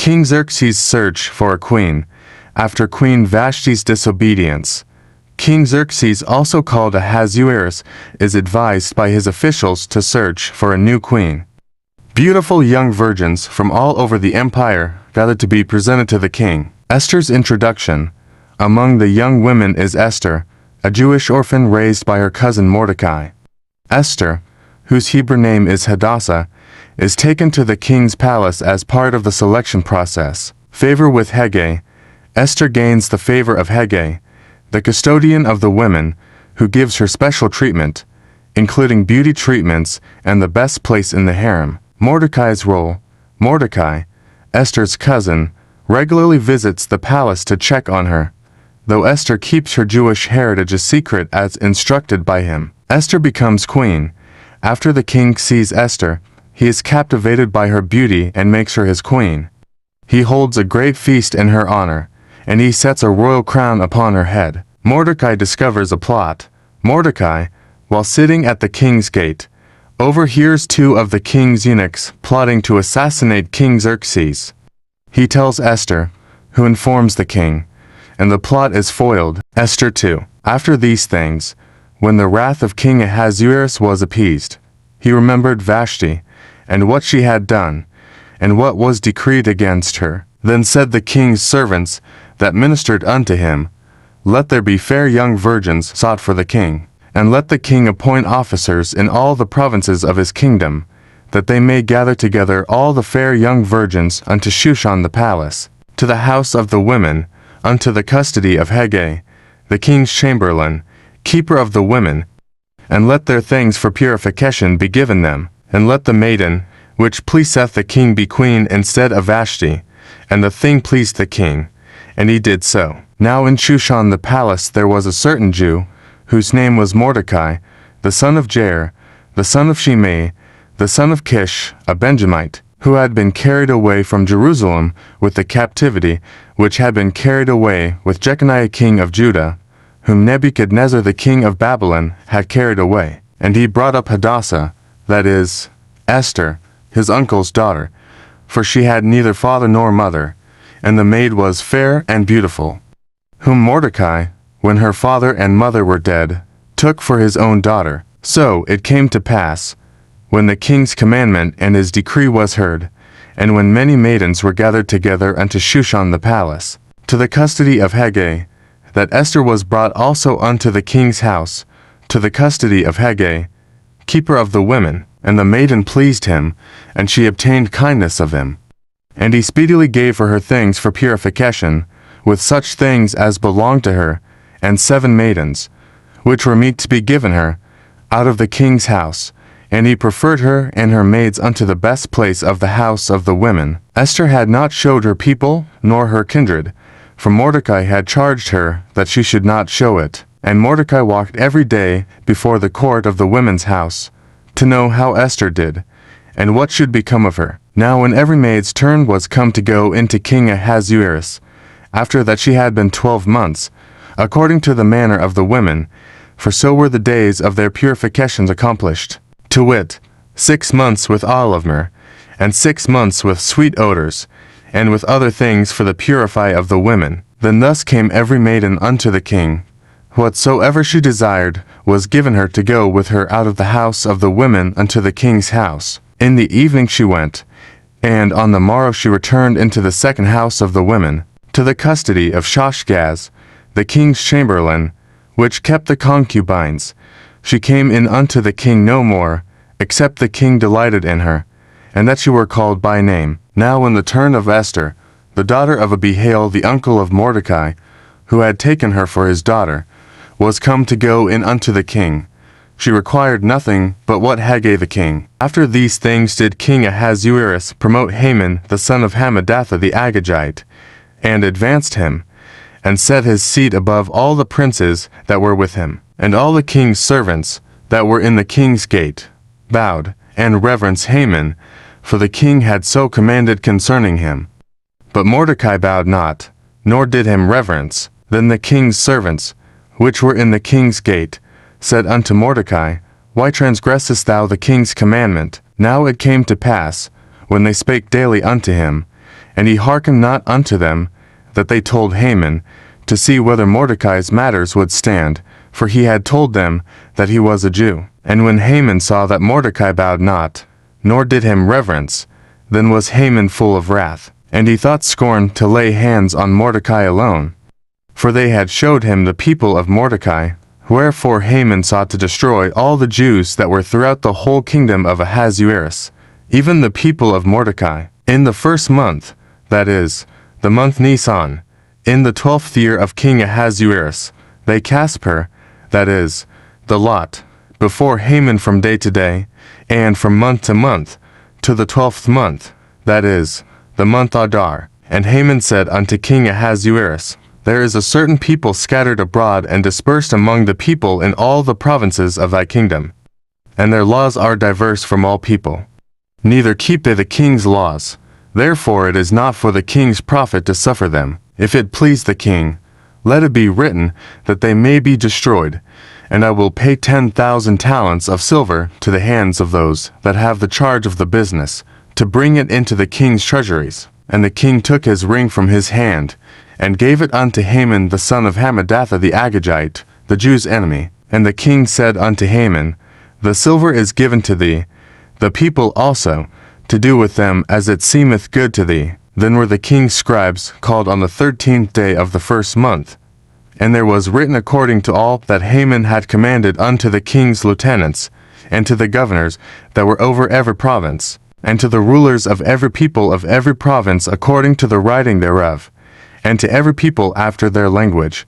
King Xerxes' search for a queen, after Queen Vashti's disobedience. King Xerxes, also called Ahasuerus, is advised by his officials to search for a new queen. Beautiful young virgins from all over the empire gathered to be presented to the king. Esther's introduction. Among the young women is Esther, a Jewish orphan raised by her cousin Mordecai. Esther, whose Hebrew name is Hadassah, is taken to the king's palace as part of the selection process. Favor with Hegai. Esther gains the favor of Hegai, the custodian of the women, who gives her special treatment, including beauty treatments and the best place in the harem. Mordecai's role. Mordecai, Esther's cousin, regularly visits the palace to check on her, though Esther keeps her Jewish heritage a secret as instructed by him. Esther becomes queen. After the king sees Esther, he is captivated by her beauty and makes her his queen. He holds a great feast in her honor, and he sets a royal crown upon her head. Mordecai discovers a plot. Mordecai, while sitting at the king's gate, overhears two of the king's eunuchs plotting to assassinate King Xerxes. He tells Esther, who informs the king, and the plot is foiled. Esther 2. After these things, when the wrath of King Ahasuerus was appeased, he remembered Vashti, and what she had done, and what was decreed against her. Then said the king's servants that ministered unto him, Let there be fair young virgins sought for the king, and let the king appoint officers in all the provinces of his kingdom, that they may gather together all the fair young virgins unto Shushan the palace, to the house of the women, unto the custody of Hegai, the king's chamberlain, keeper of the women, and let their things for purification be given them, and let the maiden, which pleaseth the king, be queen instead of Vashti. And the thing pleased the king, and he did so. Now in Shushan the palace there was a certain Jew, whose name was Mordecai, the son of Jair, the son of Shimei, the son of Kish, a Benjamite, who had been carried away from Jerusalem with the captivity which had been carried away with Jeconiah king of Judah, whom Nebuchadnezzar the king of Babylon had carried away. And he brought up Hadassah, that is, Esther, his uncle's daughter, for she had neither father nor mother, and the maid was fair and beautiful, whom Mordecai, when her father and mother were dead, took for his own daughter. So it came to pass, when the king's commandment and his decree was heard, and when many maidens were gathered together unto Shushan the palace, to the custody of Hegai, that Esther was brought also unto the king's house, to the custody of Hegai, keeper of the women. And the maiden pleased him, and she obtained kindness of him. And he speedily gave her things for purification, with such things as belonged to her, and 7 maidens, which were meet to be given her, out of the king's house, and he preferred her and her maids unto the best place of the house of the women. Esther had not showed her people, nor her kindred, for Mordecai had charged her that she should not show it. And Mordecai walked every day before the court of the women's house, to know how Esther did, and what should become of her. Now when every maid's turn was come to go into King Ahasuerus, after that she had been 12 months, according to the manner of the women, for so were the days of their purifications accomplished, to wit, 6 months with olive myrrh, and 6 months with sweet odors, and with other things for the purify of the women. Then thus came every maiden unto the king. Whatsoever she desired was given her to go with her out of the house of the women unto the king's house. In the evening she went, and on the morrow she returned into the second house of the women, to the custody of Shashgaz, the king's chamberlain, which kept the concubines. She came in unto the king no more, except the king delighted in her, and that she were called by name. Now when the turn of Esther, the daughter of Abihail the uncle of Mordecai, who had taken her for his daughter, was come to go in unto the king, she required nothing but what Hegai the king. After these things did King Ahasuerus promote Haman the son of Hammedatha the Agagite, and advanced him, and set his seat above all the princes that were with him. And all the king's servants that were in the king's gate bowed and reverenced Haman, for the king had so commanded concerning him. But Mordecai bowed not, nor did him reverence. Then the king's servants, which were in the king's gate, said unto Mordecai, Why transgressest thou the king's commandment? Now it came to pass, when they spake daily unto him, And he hearkened not unto them, that they told Haman, to see whether Mordecai's matters would stand, for he had told them that he was a Jew. And when Haman saw that Mordecai bowed not, nor did him reverence, then was Haman full of wrath, and he thought scorn to lay hands on Mordecai alone. For they had showed him the people of Mordecai, wherefore Haman sought to destroy all the Jews that were throughout the whole kingdom of Ahasuerus, even the people of Mordecai. In the first month, that is, the month Nisan, in the 12th year of King Ahasuerus, they cast her, that is, the lot, before Haman from day to day, and from month to month, to the 12th month, that is, the month Adar. And Haman said unto King Ahasuerus, There is a certain people scattered abroad and dispersed among the people in all the provinces of thy kingdom, and their laws are diverse from all people. Neither keep they the king's laws. Therefore it is not for the king's profit to suffer them. If it please the king, let it be written that they may be destroyed, and I will pay 10,000 talents of silver to the hands of those that have the charge of the business, to bring it into the king's treasuries. And the king took his ring from his hand, and gave it unto Haman the son of Hammedatha the Agagite, the Jews' enemy. And the king said unto Haman, The silver is given to thee, the people also, to do with them as it seemeth good to thee. Then were the king's scribes called on the 13th day of the first month. And there was written according to all that Haman had commanded unto the king's lieutenants, and to the governors that were over every province, and to the rulers of every people of every province according to the writing thereof, and to every people after their language.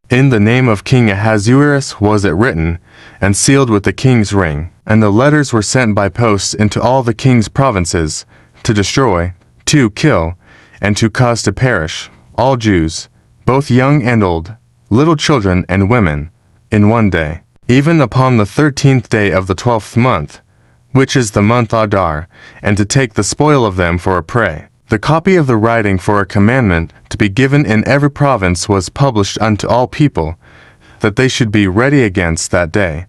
In the name of King Ahasuerus was it written, and sealed with the king's ring. And the letters were sent by posts into all the king's provinces, to destroy, to kill, and to cause to perish, all Jews, both young and old, little children and women, in one day, even upon the 13th day of the 12th month, which is the month Adar, and to take the spoil of them for a prey. The copy of the writing for a commandment to be given in every province was published unto all people, that they should be ready against that day.